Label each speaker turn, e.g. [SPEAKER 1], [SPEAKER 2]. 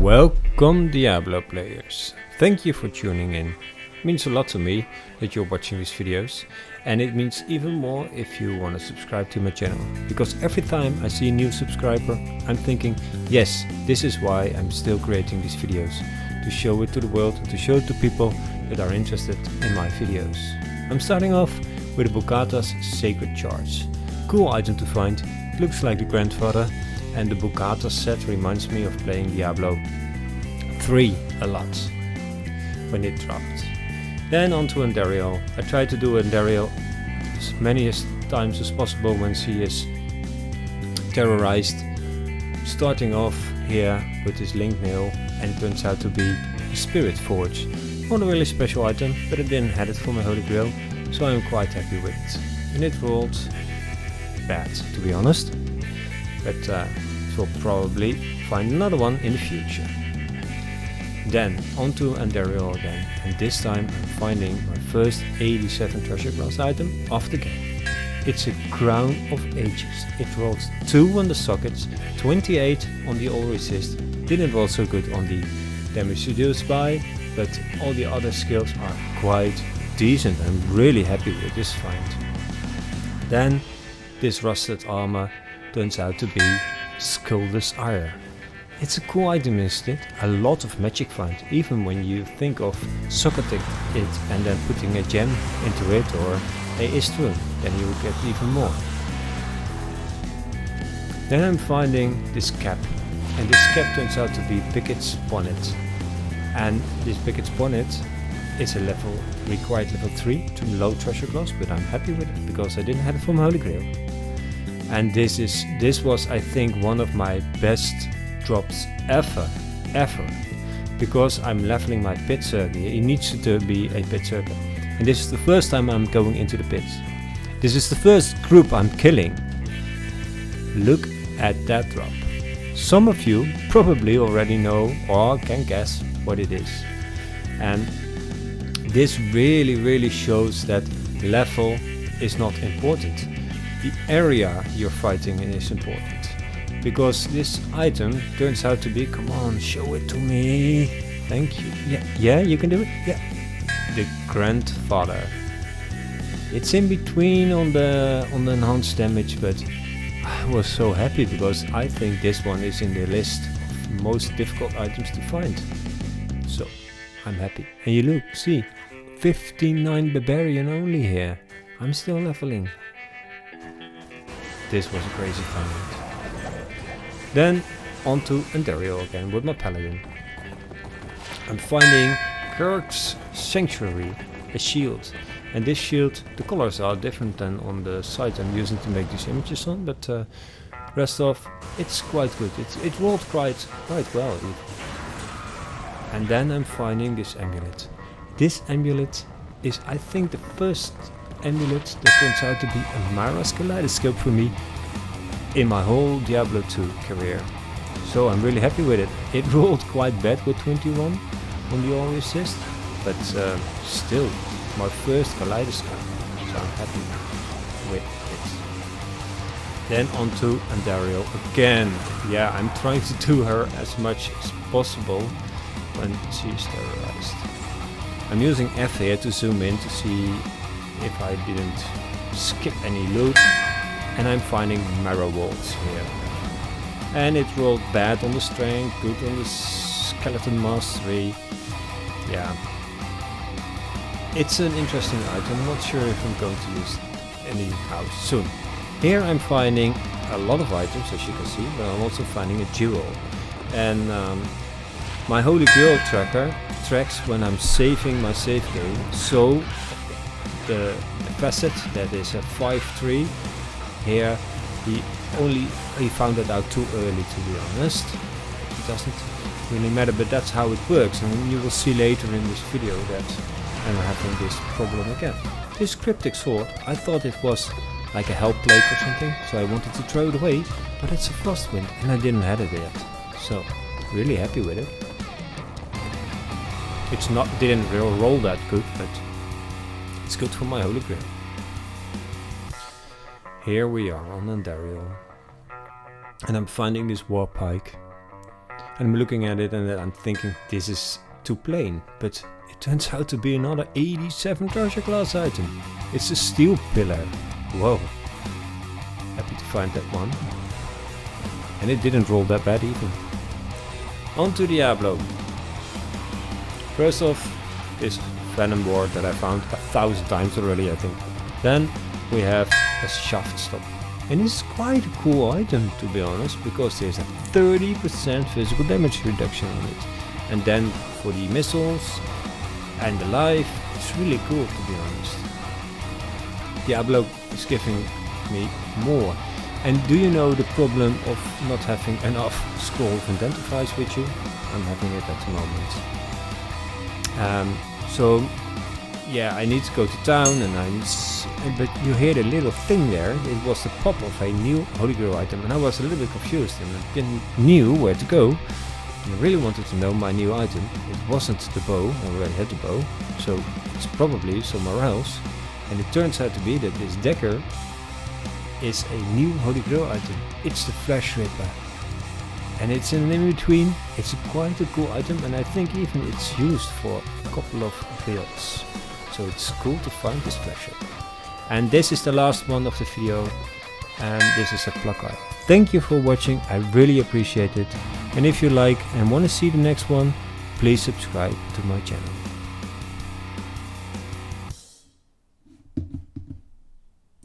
[SPEAKER 1] Welcome Diablo players, thank you for tuning in. It means a lot to me that you're watching these videos, and it means even more if you want to subscribe to my channel, because every time I see a new subscriber I'm thinking, yes, this is why I'm still creating these videos, to show it to the world and to show it to people that are interested in my videos. I'm starting off with the Bukata's Sacred Charge. Cool item to find, it looks like the grandfather, and the Bukata set reminds me of playing Diablo 3 a lot when it dropped. Then on to Andariel. I try to do Andariel as many times as possible when she is terrorized. Starting off here with this link nail, and it turns out to be a Spirit Forge. Not a really special item, but I didn't have it for my Holy Grail, so I'm quite happy with it. And it rolled bad, to be honest, but we'll probably find another one in the future. Then onto Andariel again, and this time I'm finding my first 87 treasure class item of the game. It's a Crown of Ages. It rolls 2 on the sockets, 28 on the all resist. Didn't roll so good on the damage reduced by, but all the other skills are quite decent. I'm really happy with this find. Then this rusted armor turns out to be Skull's Ire. It's a cool item, isn't it? A lot of magic find, even when you think of socketing it and then putting a gem into it or a Istrum, then you will get even more. Then I'm finding this cap, and this cap turns out to be Pickett's Bonnet. And this Pickett's Bonnet is a required level 3 to low treasure class, but I'm happy with it because I didn't have it from Holy Grail. And this was, I think, one of my best drops ever, because I'm leveling my pit circle. It needs to be a pit circle, and this is the first time I'm going into the pits. This is the first group I'm killing. Look at that drop. Some of you probably already know or can guess what it is, and this really shows that level is not important. The area you're fighting in is important, because this item turns out to be, come on, show it to me, thank you, yeah, you can do it, yeah, the Grandfather. It's in between on the enhanced damage, but I was so happy because I think this one is in the list of most difficult items to find, so I'm happy. And you look, see, 59 Barbarian only here. I'm still leveling. This was a crazy find. Then onto Andariel again with my Paladin. I'm finding Kirk's Sanctuary, a shield. And this shield, the colors are different than on the site I'm using to make these images on, but rest of it's quite good. It rolled quite well even. And then I'm finding this amulet. This amulet is, I think, the first amulet that turns out to be a Mara's Kaleidoscope for me in my whole Diablo 2 career. So I'm really happy with it. It rolled quite bad with 21 on the all resist, but still my first Kaleidoscope, so I'm happy with it. Then onto Andariel again. Yeah, I'm trying to do her as much as possible when she's terrorized. I'm using F here to zoom in to see if I didn't skip any loot, and I'm finding Marrow Walls here. And it rolled bad on the strength, good on the skeleton mastery. Yeah, it's an interesting item. I'm not sure if I'm going to use it anyhow soon. Here I'm finding a lot of items, as you can see, but I'm also finding a jewel. And my Holy Grail tracker tracks when I'm saving my save game, so the facet that is a 5-3 here, he found it out too early, to be honest. It doesn't really matter, but that's how it works, and you will see later in this video that I'm having this problem again. This cryptic sword, I thought it was like a help plate or something, so I wanted to throw it away, but it's a Frostwind and I didn't have it yet, so really happy with it. Didn't roll that good, but it's good for my Holy Grail. Here we are on Andariel, and I'm finding this war pike. And I'm looking at it and I'm thinking this is too plain, but it turns out to be another 87 treasure class item. It's a steel pillar. Whoa. Happy to find that one. And it didn't roll that bad either. On to Diablo. First off, this Venom board that I found 1,000 times already, I think. Then we have a shaft stop. And it's quite a cool item, to be honest, because there's a 30% physical damage reduction on it. And then for the missiles and the life, it's really cool, to be honest. Diablo is giving me more. And do you know the problem of not having enough scroll of identifiers with you? I'm having it at the moment. So yeah, I need to go to town, and but you hear the little thing there. It was the pop of a new Holy Grail item, and I was a little bit confused and I didn't knew where to go. And I really wanted to know my new item. It wasn't the bow. I already had the bow, so it's probably somewhere else. And it turns out to be that this dagger is a new Holy Grail item. It's the Flesh Ripper. And it's in between. It's quite a cool item, and I think even it's used for a couple of builds. So it's cool to find this Flesh Ripper. And this is the last one of the video, and this is a placard. Thank you for watching, I really appreciate it. And if you like and want to see the next one, please subscribe to my channel.